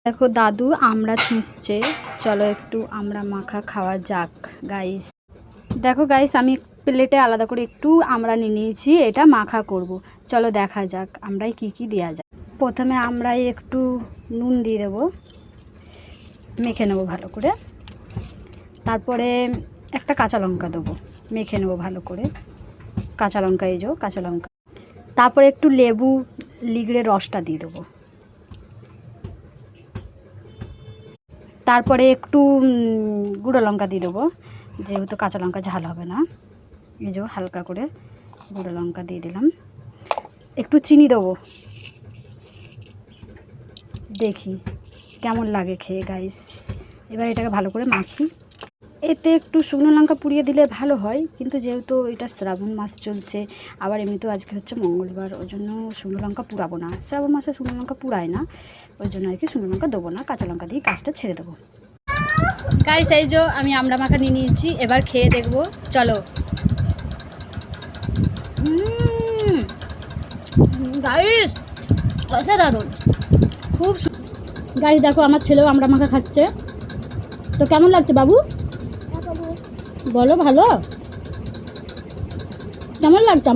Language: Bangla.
দেখো দাদু আমরা ছিঁচছে, চলো একটু আমরা মাখা খাওয়া যাক গাইস। দেখো গাইস আমি প্লেটে আলাদা করে একটু আমরা নিয়ে নিয়েছি, এটা মাখা করব। চলো দেখা যাক আমরাই কি দেওয়া যায়। প্রথমে আমরাই একটু নুন দিয়ে দেবো, মেখে নেবো ভালো করে। তারপরে একটা কাঁচা লঙ্কা দেবো, মেখে নেবো ভালো করে। কাঁচা লঙ্কা, এই যে কাঁচা লঙ্কা। তারপরে একটু লেবু লিগড়ে রসটা দিয়ে দেবো। তারপরে একটু গুঁড়ো লঙ্কা দিয়ে দেবো, যেহেতু কাঁচা লঙ্কা ঝাল হবে না। এই যে হালকা করে গুঁড়ো লঙ্কা দিয়ে দিলাম। একটু চিনি দেবো, দেখি কেমন লাগে খেয়ে গাইস। এবার এটাকে ভালো করে মাখি। এতে একটু শুকনো লঙ্কা পুড়িয়ে দিলে ভালো হয়, কিন্তু যেহেতু এটা শ্রাবণ মাস চলছে, আবার এমনিতেও আজকে হচ্ছে মঙ্গলবার, ওই জন্য শুকনো লঙ্কা পুড়াবো না। শ্রাবণ মাসে শুকনো লঙ্কা পুড়ায় না, ওই জন্য আর কি শুকনো লঙ্কা দেবো না, কাঁচা লঙ্কা দিয়ে কাজটা ছেড়ে দেবো। গাইস এই যে আমি আমড়া মাখা নিয়ে নিয়েছি, এবার খেয়ে দেখবো। চলো। গাইস অসাধারণ, খুব। গাইস দেখো আমার ছেলেও আমড়া মাখা খাচ্ছে, তো কেমন লাগছে বাবু বলো? ভালো কেমন লাগছে?